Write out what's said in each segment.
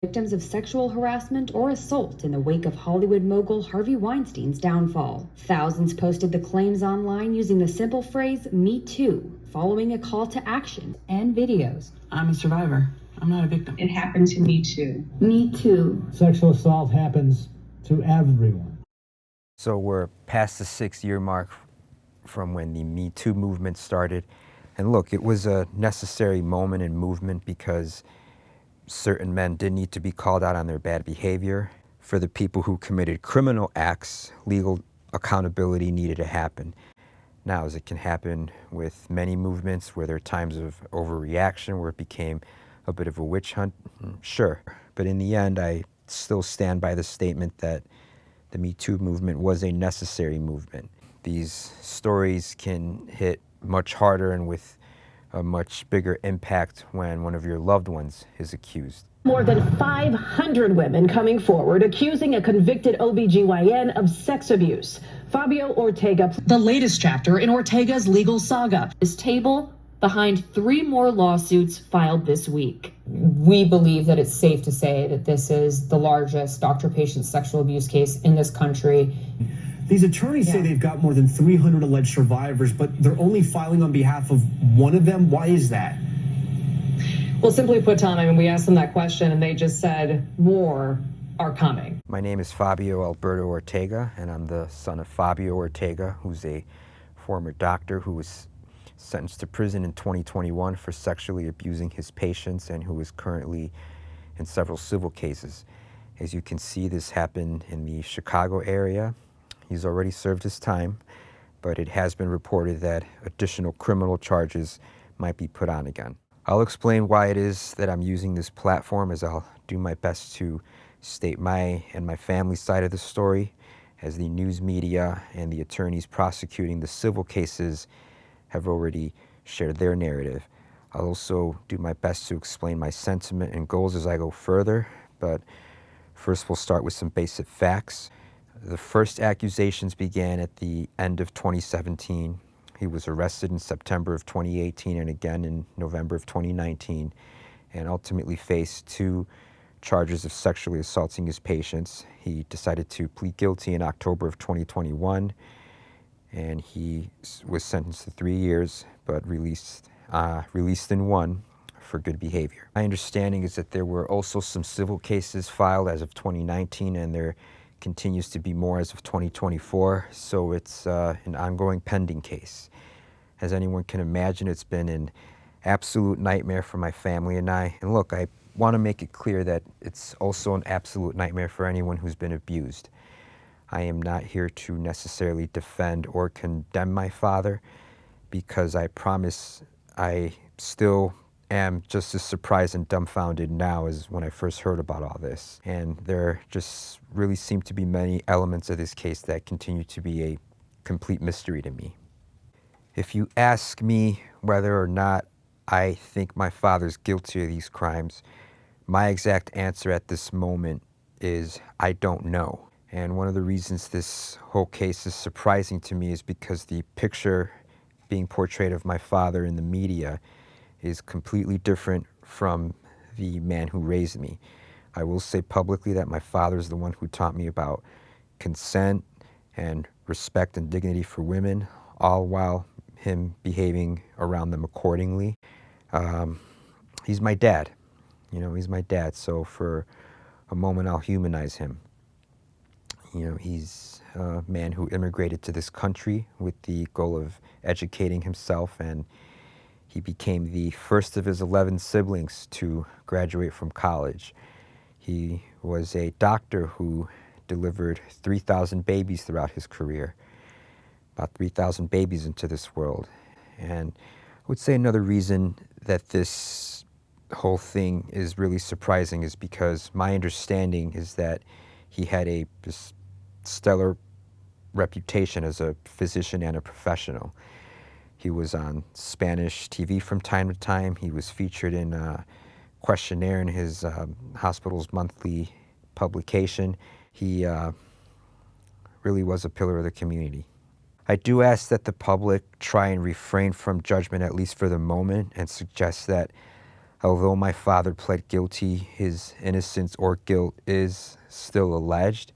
victims of sexual harassment or assault in the wake of Hollywood mogul Harvey Weinstein's downfall. Thousands posted the claims online using the simple phrase, "Me Too," following a call to action and videos. I'm a survivor. I'm not a victim. It happened to me too. Me too. Sexual assault happens to everyone. So we're past the 6-year mark from when the Me Too movement started. And look, it was a necessary moment and movement because certain men did need to be called out on their bad behavior. For the people who committed criminal acts, legal accountability needed to happen. Now, as it can happen with many movements where there are times of overreaction, where it became a bit of a witch hunt, sure. But in the end, I still stand by the statement that the Me Too movement was a necessary movement. These stories can hit much harder and with a much bigger impact when one of your loved ones is accused. More than 500 women coming forward accusing a convicted OBGYN of sex abuse. Fabio Ortega. The latest chapter in Ortega's legal saga. This table behind 3 more lawsuits filed this week. We believe that it's safe to say that this is the largest doctor-patient sexual abuse case in this country. These attorneys say they've got more than 300 alleged survivors, but they're only filing on behalf of one of them. Why is that? Well, simply put, Tom, I mean, we asked them that question and they just said more are coming. My name is Fabio Alberto Ortega, and I'm the son of Fabio Ortega, who's a former doctor who was sentenced to prison in 2021 for sexually abusing his patients and who is currently in several civil cases. As you can see, this happened in the Chicago area. He's already served his time, but it has been reported that additional criminal charges might be put on again. I'll explain why it is that I'm using this platform, as I'll do my best to state my and my family's side of the story, as the news media and the attorneys prosecuting the civil cases have already shared their narrative. I'll also do my best to explain my sentiment and goals as I go further, but first we'll start with some basic facts. The first accusations began at the end of 2017. He was arrested in September of 2018 and again in November of 2019, and ultimately faced 2 charges of sexually assaulting his patients. He decided to plead guilty in October of 2021, and he was sentenced to 3 years, but released in 1 for good behavior. My understanding is that there were also some civil cases filed as of 2019, and there continues to be more as of 2024, so it's an ongoing pending case. As anyone can imagine, it's been an absolute nightmare for my family and I. And look, I want to make it clear that it's also an absolute nightmare for anyone who's been abused. I am not here to necessarily defend or condemn my father, because I promise I still am just as surprised and dumbfounded now as when I first heard about all this. And there just really seem to be many elements of this case that continue to be a complete mystery to me. If you ask me whether or not I think my father's guilty of these crimes, my exact answer at this moment is I don't know. And one of the reasons this whole case is surprising to me is because the picture being portrayed of my father in the media is completely different from the man who raised me. I will say publicly that my father is the one who taught me about consent and respect and dignity for women, all while him behaving around them accordingly. He's my dad. You know, he's my dad, so for a moment I'll humanize him. You know, he's a man who immigrated to this country with the goal of educating himself, and he became the first of his 11 siblings to graduate from college. He was a doctor who delivered 3,000 babies throughout his career, about 3,000 babies into this world. And I would say another reason that this whole thing is really surprising is because my understanding is that he had a stellar reputation as a physician and a professional. He was on Spanish TV from time to time. He was featured in a questionnaire in his hospital's monthly publication. He really was a pillar of the community. I do ask that the public try and refrain from judgment, at least for the moment, and suggest that Although my father pled guilty, his innocence or guilt is still alleged.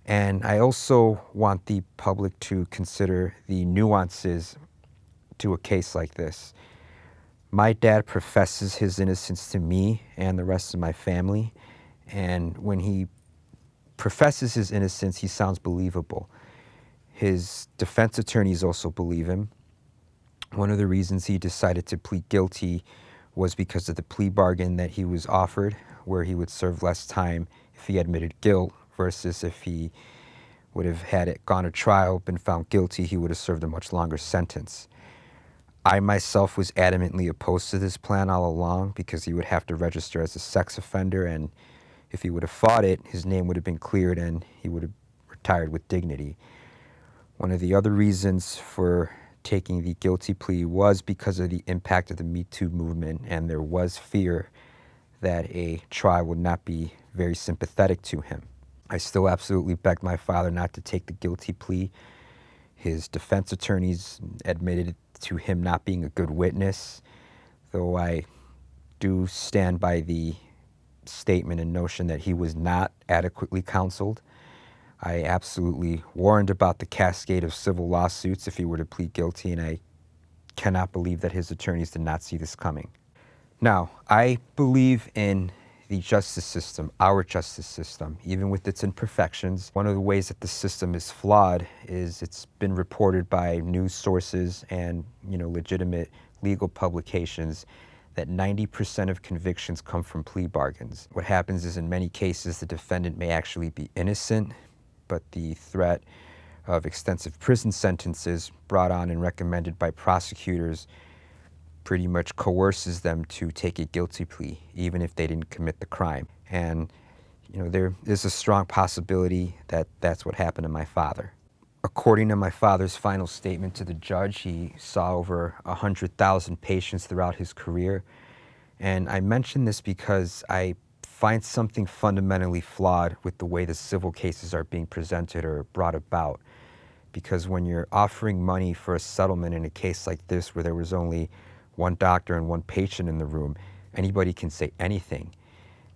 And I also want the public to consider the nuances to a case like this. My dad professes his innocence to me and the rest of my family, and when he professes his innocence, he sounds believable. His defense attorneys also believe him. One of the reasons he decided to plead guilty was because of the plea bargain that he was offered, where he would serve less time if he admitted guilt versus if he would have had it gone to trial, been found guilty, he would have served a much longer sentence. I myself was adamantly opposed to this plan all along because he would have to register as a sex offender, and if he would have fought it, his name would have been cleared and he would have retired with dignity. One of the other reasons for taking the guilty plea was because of the impact of the Me Too movement, and there was fear that a trial would not be very sympathetic to him. I still absolutely begged my father not to take the guilty plea. His defense attorneys admitted to him not being a good witness, though I do stand by the statement and notion that he was not adequately counseled. I absolutely warned about the cascade of civil lawsuits if he were to plead guilty, and I cannot believe that his attorneys did not see this coming. Now, I believe in the justice system, our justice system, even with its imperfections. One of the ways that the system is flawed is it's been reported by news sources and, legitimate legal publications that 90% of convictions come from plea bargains. What happens is in many cases the defendant may actually be innocent, but the threat of extensive prison sentences brought on and recommended by prosecutors pretty much coerces them to take a guilty plea, even if they didn't commit the crime. And, there is a strong possibility that that's what happened to my father. According to my father's final statement to the judge, he saw over 100,000 patients throughout his career. And I mention this because I find something fundamentally flawed with the way the civil cases are being presented or brought about. Because when you're offering money for a settlement in a case like this, where there was only one doctor and one patient in the room, anybody can say anything.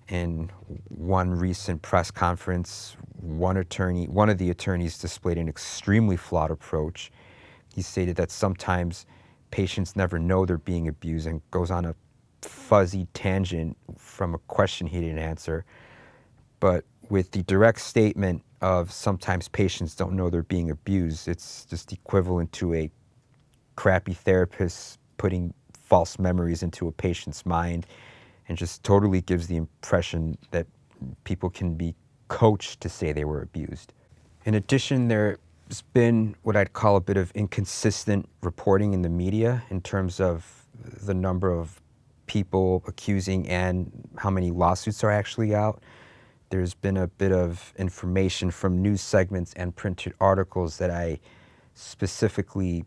In one recent press conference, one of the attorneys displayed an extremely flawed approach. He stated that sometimes patients never know they're being abused and goes on a fuzzy tangent from a question he didn't answer. But with the direct statement of sometimes patients don't know they're being abused, it's just equivalent to a crappy therapist putting false memories into a patient's mind, and just totally gives the impression that people can be coached to say they were abused. In addition, there's been what I'd call a bit of inconsistent reporting in the media in terms of the number of people accusing and how many lawsuits are actually out. There's been a bit of information from news segments and printed articles that I specifically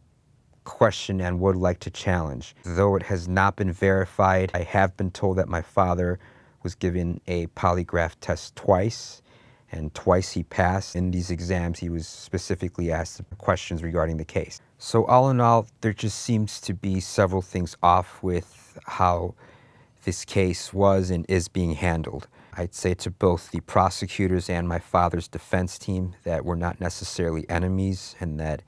question and would like to challenge. Though it has not been verified, I have been told that my father was given a polygraph test twice, and twice he passed. In these exams, he was specifically asked questions regarding the case. So all in all, there just seems to be several things off with how this case was and is being handled. I'd say to both the prosecutors and my father's defense team that we're not necessarily enemies, and that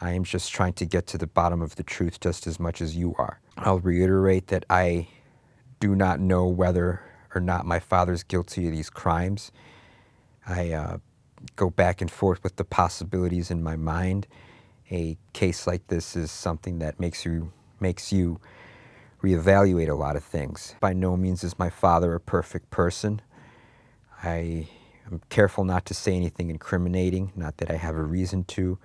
I am just trying to get to the bottom of the truth just as much as you are. I'll reiterate that I do not know whether or not my father's guilty of these crimes. I go back and forth with the possibilities in my mind. A case like this is something that makes you reevaluate a lot of things. By no means is my father a perfect person. I am careful not to say anything incriminating, not that I have a reason to.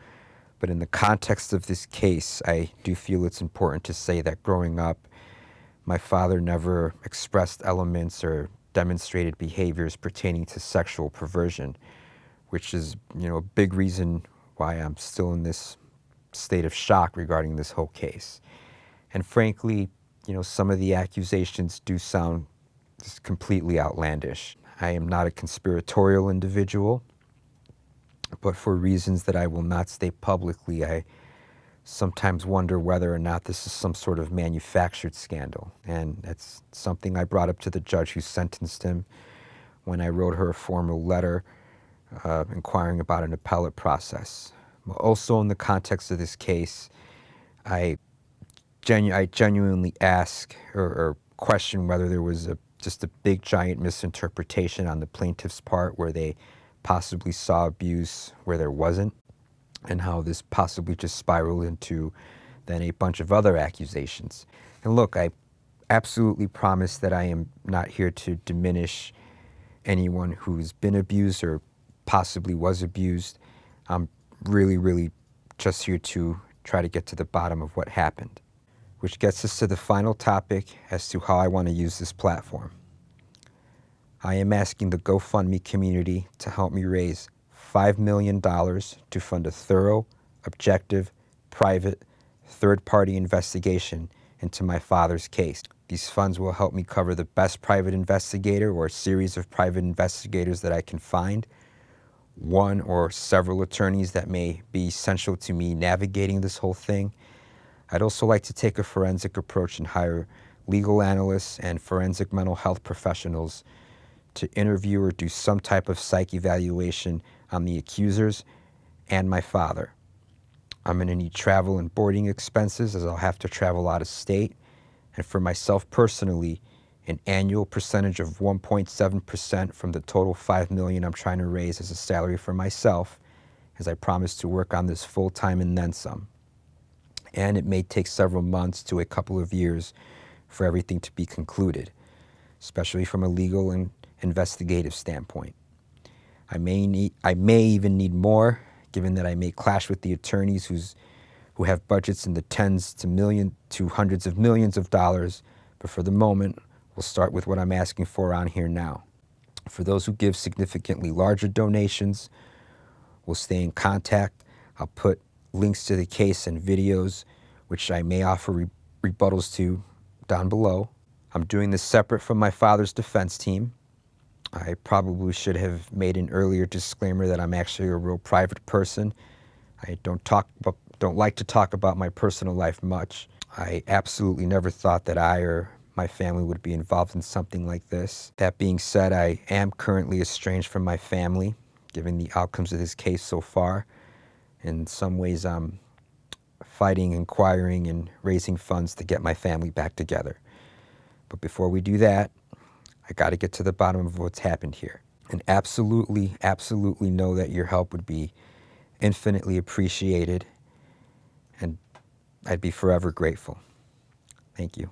But in the context of this case, I do feel it's important to say that growing up, my father never expressed elements or demonstrated behaviors pertaining to sexual perversion, which is, a big reason why I'm still in this state of shock regarding this whole case. And frankly, some of the accusations do sound just completely outlandish. I am not a conspiratorial individual, but for reasons that I will not state publicly, I sometimes wonder whether or not this is some sort of manufactured scandal. And that's something I brought up to the judge who sentenced him when I wrote her a formal letter inquiring about an appellate process. Also, in the context of this case, I genuinely ask or question whether there was just a big giant misinterpretation on the plaintiff's part where they possibly saw abuse where there wasn't, and how this possibly just spiraled into then a bunch of other accusations. And look, I absolutely promise that I am not here to diminish anyone who's been abused or possibly was abused. I'm really just here to try to get to the bottom of what happened. Which gets us to the final topic as to how I want to use this platform. I am asking the GoFundMe community to help me raise $5 million to fund a thorough, objective, private, third-party investigation into my father's case. These funds will help me cover the best private investigator or a series of private investigators that I can find, one or several attorneys that may be essential to me navigating this whole thing. I'd also like to take a forensic approach and hire legal analysts and forensic mental health professionals to interview or do some type of psych evaluation on the accusers and my father. I'm going to need travel and boarding expenses, as I'll have to travel out of state. And for myself personally, an annual percentage of 1.7% from the total $5 million I'm trying to raise as a salary for myself, as I promise to work on this full time and then some. And it may take several months to a couple of years for everything to be concluded, especially from a legal and investigative standpoint. I may even need more, given that I may clash with the attorneys who have budgets in the tens to hundreds of millions of dollars, but for the moment, we'll start with what I'm asking for on here now. For those who give significantly larger donations, we'll stay in contact. I'll put links to the case and videos, which I may offer rebuttals to down below. I'm doing this separate from my father's defense team. I probably should have made an earlier disclaimer that I'm actually a real private person. I don't like to talk about my personal life much. I absolutely never thought that I or my family would be involved in something like this. That being said, I am currently estranged from my family, given the outcomes of this case so far. In some ways, I'm fighting, inquiring, and raising funds to get my family back together. But before we do that, I got to get to the bottom of what's happened here. And absolutely know that your help would be infinitely appreciated, and I'd be forever grateful. Thank you.